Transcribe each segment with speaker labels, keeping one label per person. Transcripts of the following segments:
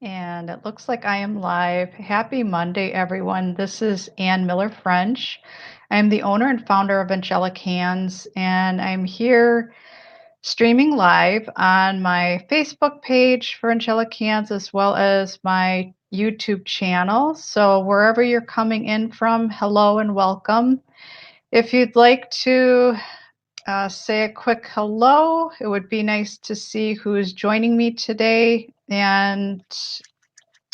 Speaker 1: And it looks like I am live. Happy Monday, everyone. This is Ann Miller French. I'm the owner and founder of Angelic Hands, and I'm here streaming live on my Facebook page for Angelic Hands as well as my YouTube channel. So, wherever you're coming in from, hello and welcome. If you'd like to say a quick hello, it would be nice to see who's joining me today. And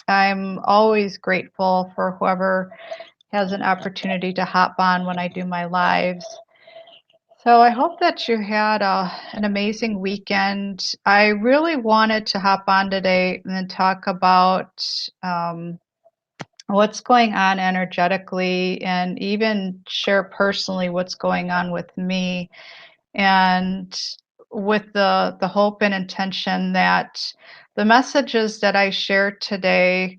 Speaker 1: I'm always grateful for whoever has an opportunity to hop on when I do my lives. So I hope that you had an amazing weekend. I really wanted to hop on today and talk about what's going on energetically and even share personally what's going on with me and with the hope and intention that the messages that I share today,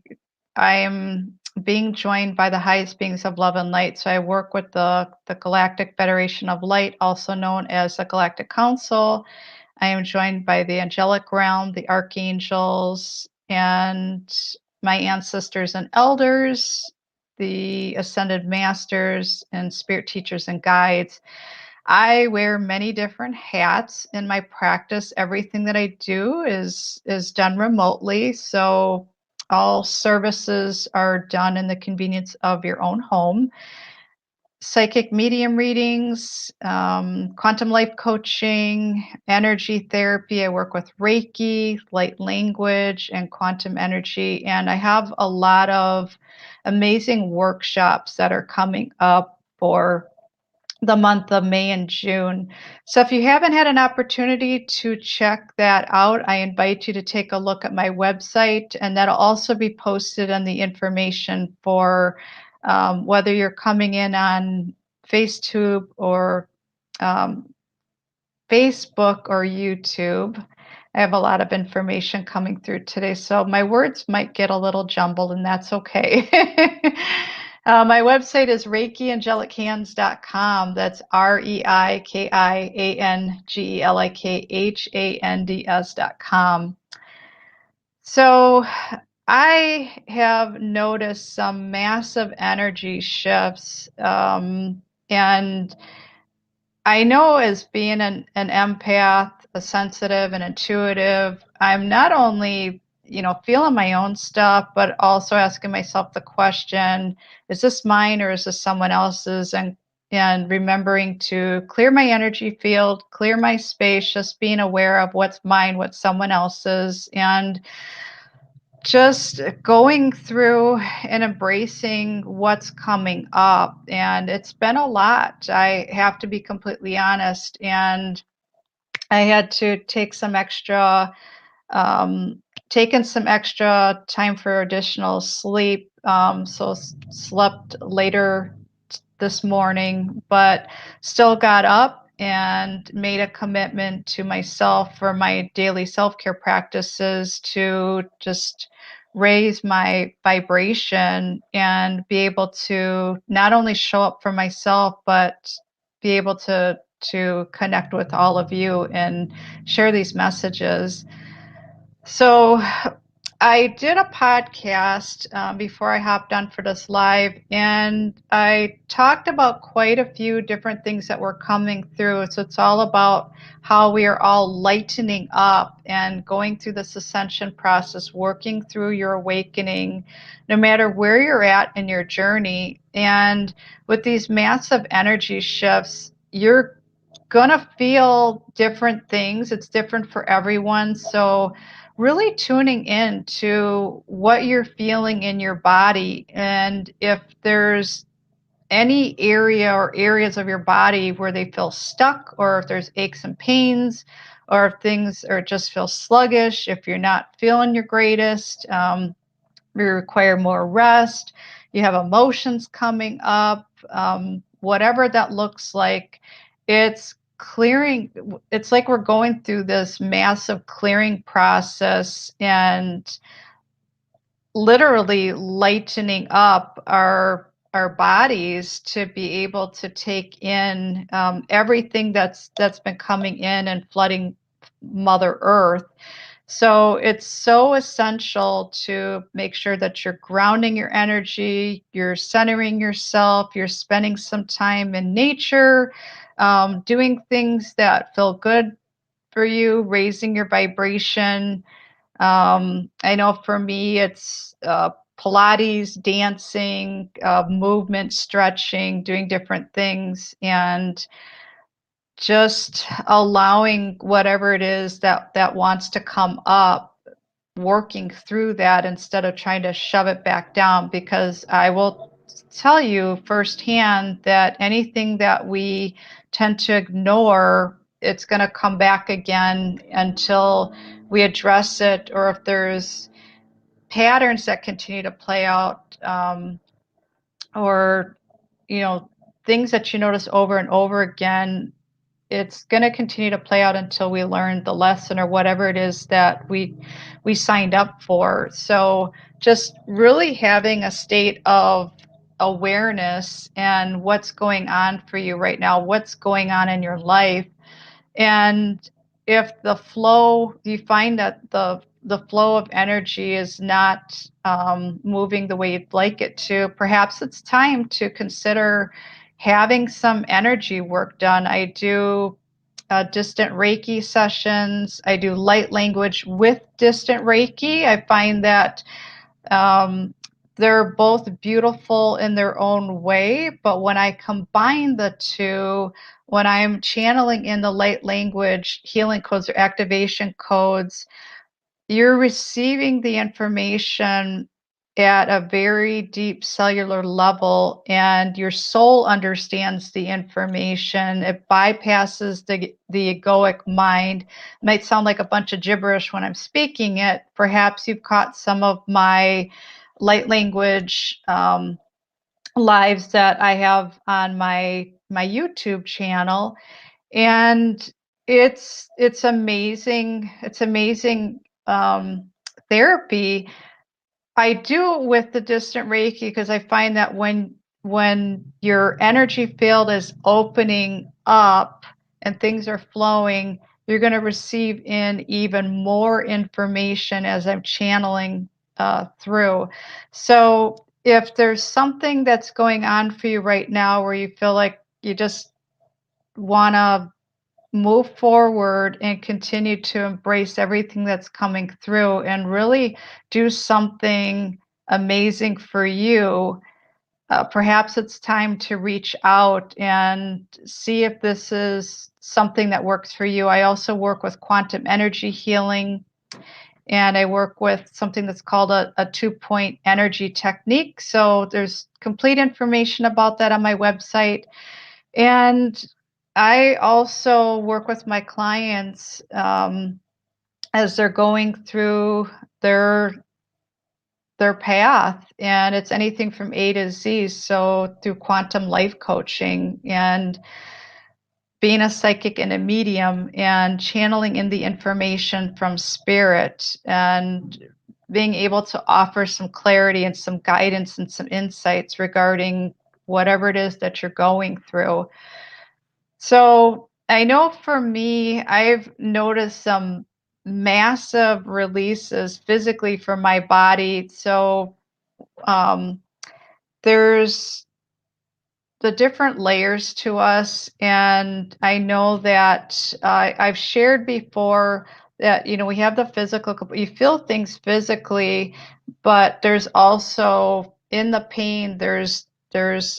Speaker 1: I am being joined by the highest beings of love and light. So I work with the Galactic Federation of Light, also known as the Galactic Council. I am joined by the angelic realm, the archangels, and my ancestors and elders, the ascended masters and spirit teachers and guides. I wear many different hats in my practice. Everything that I do is done remotely, so all services are done in the convenience of your own home. Psychic medium readings, quantum life coaching, energy therapy. I work with Reiki, light language, and quantum energy. And I have a lot of amazing workshops that are coming up for the month of May and June. So if you haven't had an opportunity to check that out, I invite you to take a look at my website, and that'll also be posted on the information for whether you're coming in on FaceTube or um, Facebook or YouTube. I have a lot of information coming through today, so my words might get a little jumbled, and that's okay. My website is ReikiAngelicHands.com. That's ReikiAngelikHands.com. So I have noticed some massive energy shifts, and I know as being an empath, a sensitive and intuitive, I'm not only, feeling my own stuff, but also asking myself the question, is this mine or is this someone else's? And remembering to clear my energy field, clear my space, just being aware of what's mine, what's someone else's, and just going through and embracing what's coming up. And it's been a lot. I have to be completely honest. And I had to take some extra, taken some extra time for additional sleep. So slept later this morning, but still got up and made a commitment to myself for my daily self-care practices to just raise my vibration and be able to not only show up for myself, but be able to connect with all of you and share these messages. So I did a podcast before I hopped on for this live, and I talked about quite a few different things that were coming through. So it's all about how we are all lightening up and going through this ascension process, working through your awakening, no matter where you're at in your journey. And with these massive energy shifts, you're going to feel different things. It's different for everyone. So really tuning in to what you're feeling in your body, and if there's any area or areas of your body where they feel stuck, or if there's aches and pains, or if things or just feel sluggish, if you're not feeling your greatest, you require more rest, you have emotions coming up, whatever that looks like, it's clearing. It's like we're going through this massive clearing process and literally lightening up our bodies to be able to take in everything that's been coming in and flooding Mother Earth. So it's so essential to make sure that you're grounding your energy, you're centering yourself, you're spending some time in nature, doing things that feel good for you, raising your vibration. I know for me, it's Pilates, dancing, movement, stretching, doing different things, and just allowing whatever it is that wants to come up, working through that instead of trying to shove it back down. Because I will tell you firsthand that anything that we tend to ignore, it's going to come back again until we address it, or if there's patterns that continue to play out, or things that you notice over and over again, it's going to continue to play out until we learn the lesson or whatever it is that we signed up for. So just really having a state of awareness and what's going on for you right now, what's going on in your life. And if the flow, you find that the flow of energy is not moving the way you'd like it to, perhaps it's time to consider having some energy work done. I do distant Reiki sessions. I do light language with distant Reiki. I find that um, they're both beautiful in their own way, but when I combine the two, when I'm channeling in the light language healing codes or activation codes, you're receiving the information at a very deep cellular level, and your soul understands the information. It bypasses the egoic mind. It might sound like a bunch of gibberish when I'm speaking it. Perhaps you've caught some of my light language lives that I have on my YouTube channel, and it's amazing. It's amazing therapy. I do it with the distant Reiki because I find that when your energy field is opening up and things are flowing, you're going to receive in even more information as I'm channeling through. So if there's something that's going on for you right now where you feel like you just want to move forward and continue to embrace everything that's coming through and really do something amazing for you, perhaps it's time to reach out and see if this is something that works for you. I also work with quantum energy healing, and I work with something that's called a 2-point energy technique. So there's complete information about that on my website. And I also work with my clients as they're going through their path, and it's anything from A to Z. So through quantum life coaching and being a psychic and a medium and channeling in the information from spirit and being able to offer some clarity and some guidance and some insights regarding whatever it is that you're going through. So I know for me, I've noticed some massive releases physically from my body. So um, there's the different layers to us. And I know that I've shared before that, we have the physical, you feel things physically, but there's also in the pain, there's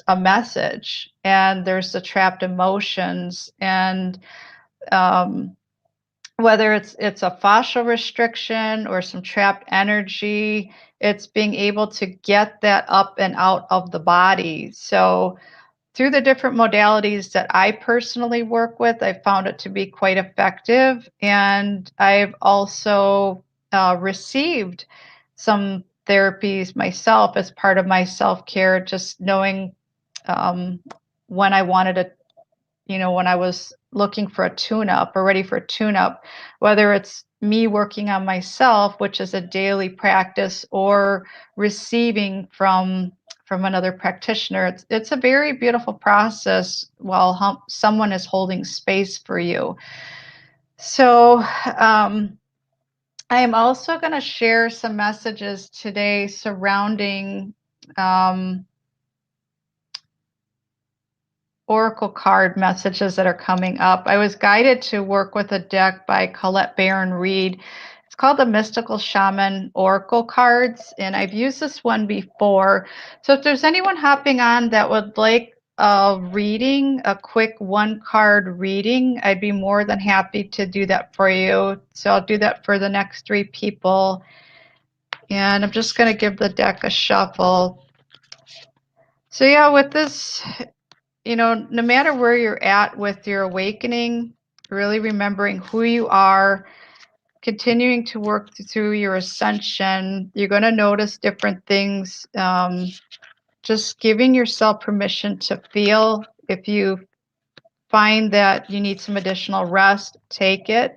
Speaker 1: a message, and there's the trapped emotions. And um, whether it's a fascial restriction or some trapped energy, it's being able to get that up and out of the body. So through the different modalities that I personally work with, I found it to be quite effective. And I've also received some therapies myself as part of my self-care, just knowing um, when I wanted to, when I was looking for a tune-up or ready for a tune-up, whether it's me working on myself, which is a daily practice, or receiving from another practitioner. It's a very beautiful process while someone is holding space for you. So I am also going to share some messages today surrounding um, oracle card messages that are coming up. I was guided to work with a deck by Colette Baron Reed. It's called the Mystical Shaman Oracle Cards, and I've used this one before. So if there's anyone hopping on that would like a reading, a quick one card reading, I'd be more than happy to do that for you. So I'll do that for the next 3 people. And I'm just going to give the deck a shuffle. So yeah, with this, no matter where you're at with your awakening, really remembering who you are, continuing to work through your ascension, you're going to notice different things. Just giving yourself permission to feel. If you find that you need some additional rest, take it.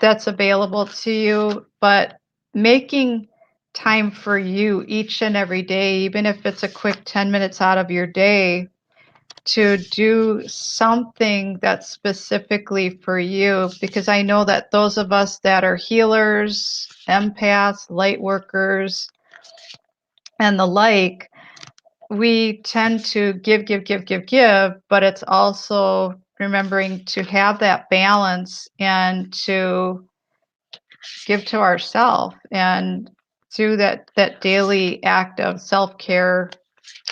Speaker 1: That's available to you. But making time for you each and every day, even if it's a quick 10 minutes out of your day, to do something that's specifically for you, because I know that those of us that are healers, empaths, light workers, and the like, we tend to give, but it's also remembering to have that balance and to give to ourselves and through that daily act of self-care,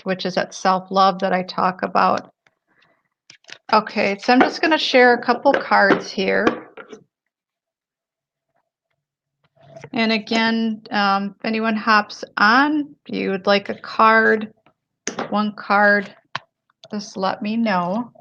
Speaker 1: which is that self-love that I talk about. Okay, so I'm just going to share a couple cards here. And again, if anyone hops on, if you would like a card, one card, just let me know.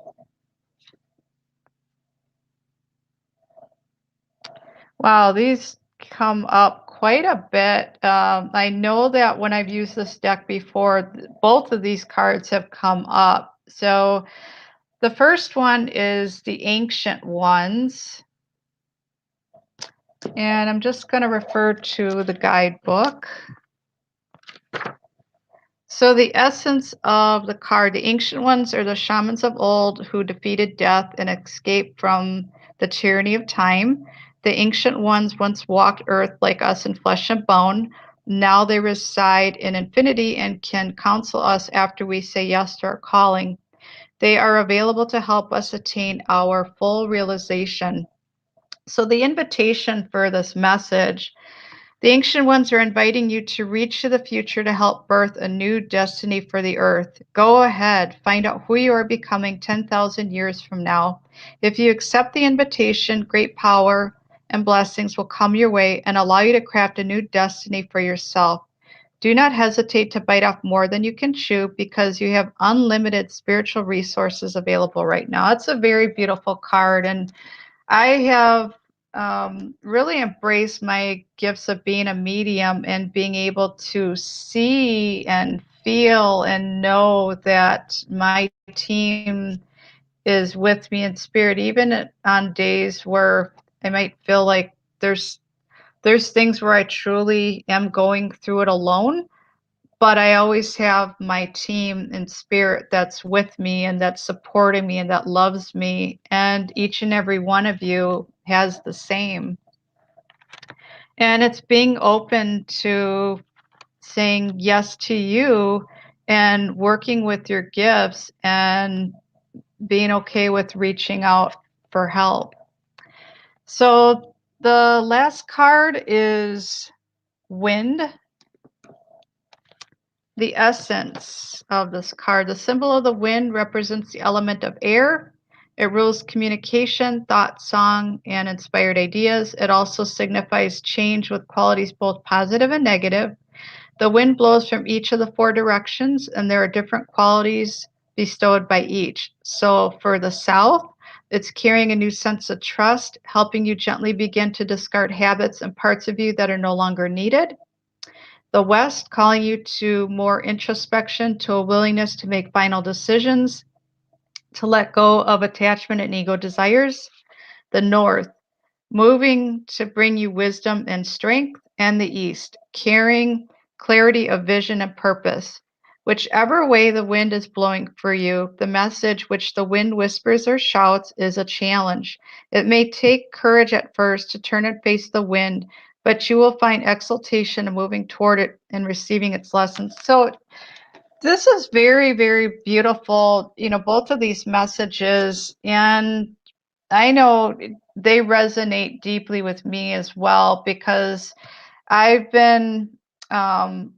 Speaker 1: Wow, these come up quite a bit. I know that when I've used this deck before, both of these cards have come up. So the first one is the Ancient Ones. And I'm just going to refer to the guidebook. So the essence of the card, the Ancient Ones are the shamans of old who defeated death and escaped from the tyranny of time. The Ancient Ones once walked Earth like us in flesh and bone. Now they reside in infinity and can counsel us after we say yes to our calling. They are available to help us attain our full realization. So the invitation for this message, the Ancient Ones are inviting you to reach to the future to help birth a new destiny for the earth. Go ahead, find out who you are becoming 10,000 years from now. If you accept the invitation, great power and blessings will come your way and allow you to craft a new destiny for yourself. Do not hesitate to bite off more than you can chew because you have unlimited spiritual resources available right now. It's a very beautiful card, and I have really embraced my gifts of being a medium and being able to see and feel and know that my team is with me in spirit, even on days where I might feel like there's things where I truly am going through it alone. But I always have my team in spirit that's with me and that's supporting me and that loves me. And each and every one of you has the same. And it's being open to saying yes to you and working with your gifts and being okay with reaching out for help. So the last card is Wind. The essence of this card. The symbol of the wind represents the element of air. It rules communication, thought, song, and inspired ideas. It also signifies change with qualities both positive and negative. The wind blows from each of the 4 directions, and there are different qualities bestowed by each. So for the south, it's carrying a new sense of trust, helping you gently begin to discard habits and parts of you that are no longer needed. The West, calling you to more introspection, to a willingness to make final decisions, to let go of attachment and ego desires. The North, moving to bring you wisdom and strength. And the East, carrying clarity of vision and purpose. Whichever way the wind is blowing for you, the message which the wind whispers or shouts is a challenge. It may take courage at first to turn and face the wind, but you will find exaltation in moving toward it and receiving its lessons. So this is very, very beautiful, both of these messages. And I know they resonate deeply with me as well because I've been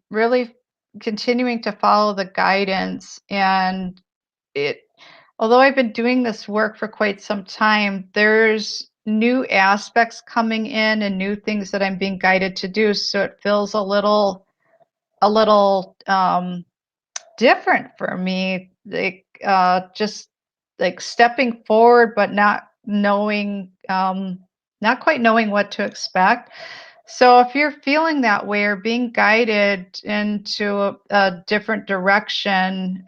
Speaker 1: really continuing to follow the guidance. And it, although I've been doing this work for quite some time, there's new aspects coming in and new things that I'm being guided to do. So it feels a little different for me, like just like stepping forward, but not quite knowing what to expect. So if you're feeling that way or being guided into a different direction,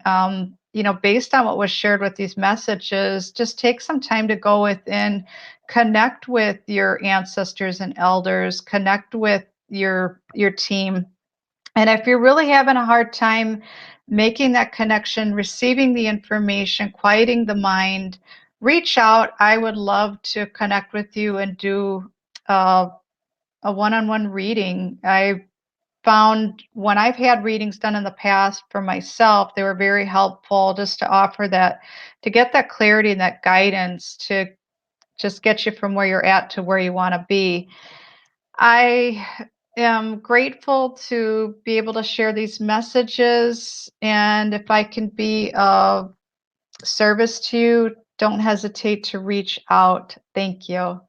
Speaker 1: based on what was shared with these messages, just take some time to go within, connect with your ancestors and elders, connect with your team. And if you're really having a hard time making that connection, receiving the information, quieting the mind, reach out. I would love to connect with you and do uh, a one-on-one reading. I found when I've had readings done in the past for myself, they were very helpful just to offer that, to get that clarity and that guidance to just get you from where you're at to where you want to be. I am grateful to be able to share these messages. And if I can be of service to you, don't hesitate to reach out. Thank you.